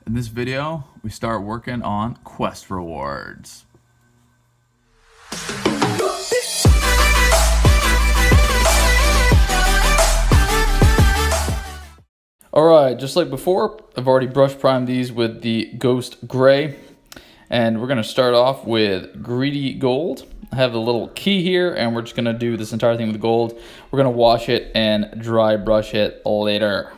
In this video, we start working on quest rewards. Alright, just like before, I've already brush primed these with the Ghost Gray. And we're going to start off with Greedy Gold. I have the little key here, and we're just going to do this entire thing with gold. We're going to wash it and dry brush it later.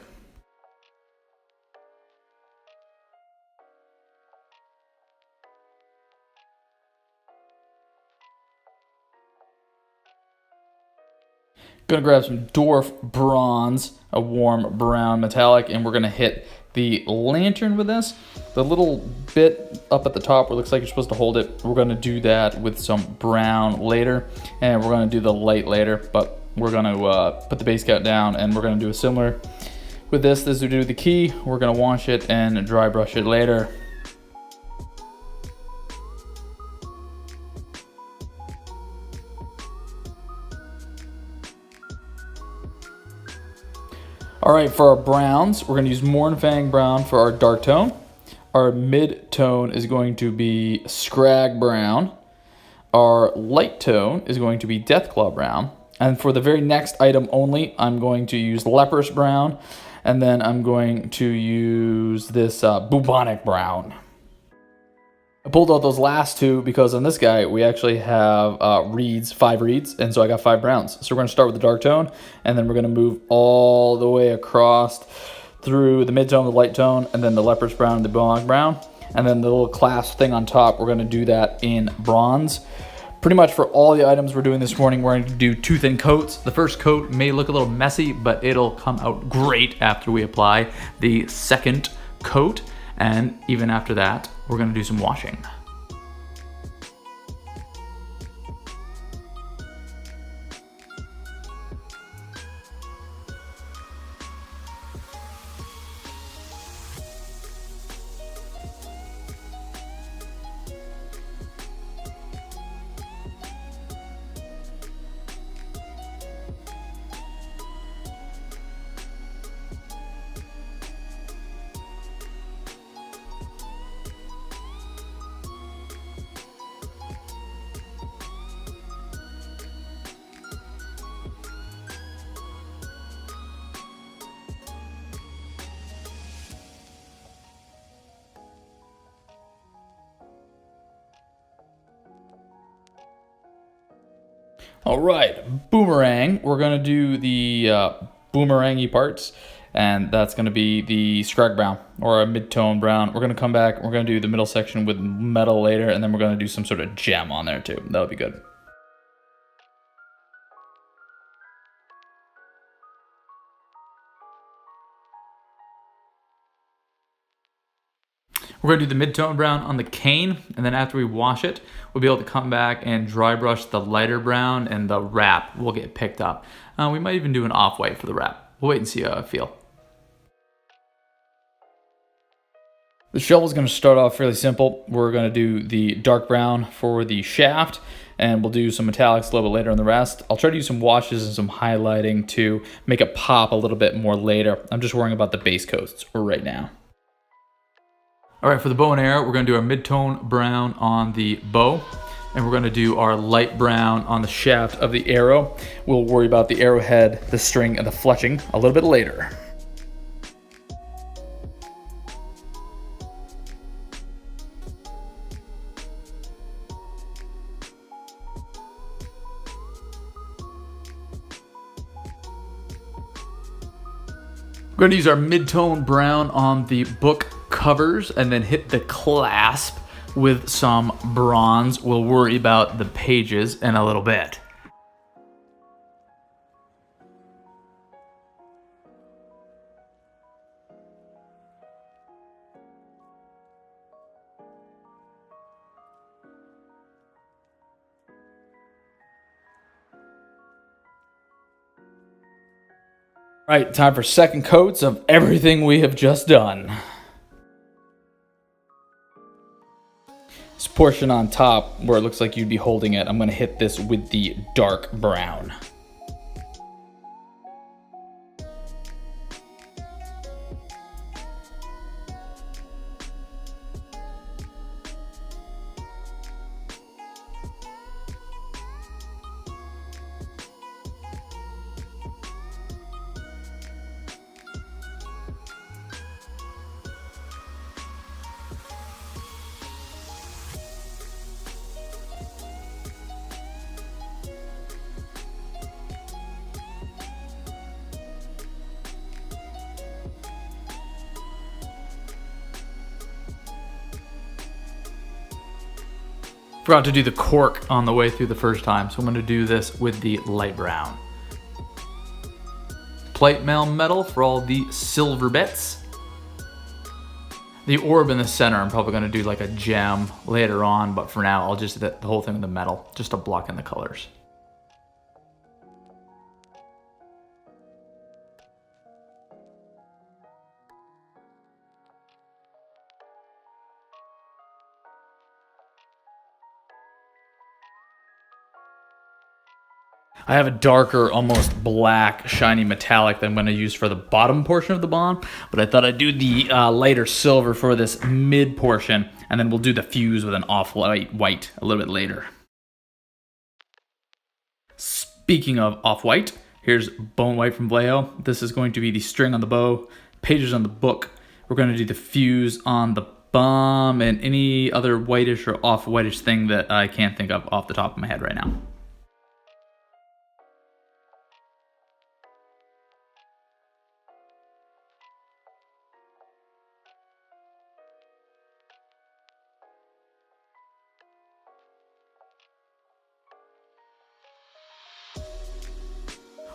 Gonna grab some Dwarf Bronze, a warm brown metallic, and we're gonna hit the lantern with this. The little bit up at the top where it looks like you're supposed to hold it, we're gonna do that with some brown later, and we're gonna do the light later, but we're gonna put the base coat down, and we're gonna do a similar with this. This is to do the key. We're gonna wash it and dry brush it later. All right, for our browns, we're gonna use Mornfang Brown for our dark tone. Our mid tone is going to be Scrag Brown. Our light tone is going to be Deathclaw Brown. And for the very next item only, I'm going to use Leprous Brown, and then I'm going to use this Bubonic Brown. I pulled out those last two because on this guy, we actually have reeds, 5 reeds, and so I got 5 browns. So we're gonna start with the dark tone, and then we're gonna move all the way across through the mid-tone, the light tone, and then the leprous brown, and the bubonic brown. And then the little clasp thing on top, we're gonna do that in bronze. Pretty much for all the items we're doing this morning, we're going to do 2 thin coats. The first coat may look a little messy, but it'll come out great after we apply the second coat. And even after that, we're gonna do some washing. All right, boomerang. We're gonna do the boomerangy parts, and that's gonna be the scrag brown or a mid-tone brown. We're gonna come back, we're gonna do the middle section with metal later, and then we're gonna do some sort of gem on there too. That'll be good. We're gonna do the mid-tone brown on the cane, and then after we wash it, we'll be able to come back and dry brush the lighter brown, and the wrap will get picked up. We might even do an off-white for the wrap. We'll wait and see how I feel. The shovel is gonna start off fairly simple. We're gonna do the dark brown for the shaft, and we'll do some metallics a little bit later on the rest. I'll try to use some washes and some highlighting to make it pop a little bit more later. I'm just worrying about the base coats right now. All right, for the bow and arrow, we're gonna do our mid-tone brown on the bow, and we're gonna do our light brown on the shaft of the arrow. We'll worry about the arrowhead, the string, and the fletching a little bit later. We're gonna use our mid-tone brown on the book covers and then hit the clasp with some bronze. We'll worry about the pages in a little bit. All right, time for second coats of everything we have just done. This portion on top where it looks like you'd be holding it, I'm going to hit this with the dark brown. Forgot to do the cork on the way through the first time, so I'm gonna do this with the light brown. Plate mail metal for all the silver bits. The orb in the center, I'm probably gonna do like a gem later on, but for now, I'll just do the whole thing with the metal, just to block in the colors. I have a darker, almost black, shiny metallic that I'm going to use for the bottom portion of the bomb, but I thought I'd do the lighter silver for this mid portion, and then we'll do the fuse with an off-white white a little bit later. Speaking of off-white, here's Bone White from Vallejo. This is going to be the string on the bow, pages on the book. We're going to do the fuse on the bomb and any other whitish or off-whitish thing that I can't think of off the top of my head right now.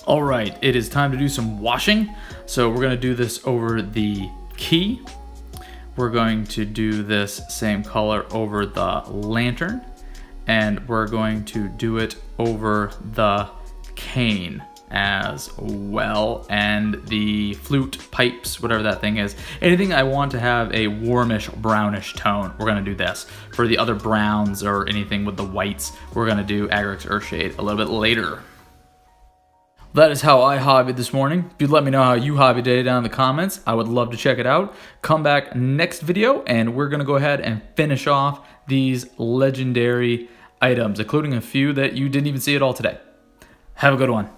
All right, it is time to do some washing. So we're gonna do this over the key. We're going to do this same color over the lantern, and we're going to do it over the cane as well, and the flute, pipes, whatever that thing is. Anything I want to have a warmish, brownish tone, we're gonna do this. For the other browns or anything with the whites, we're gonna do Agric Earthshade a little bit later. That is how I hobbied this morning. If you'd let me know how you hobbied today down in the comments, I would love to check it out. Come back next video and we're gonna go ahead and finish off these legendary items, including a few that you didn't even see at all today. Have a good one.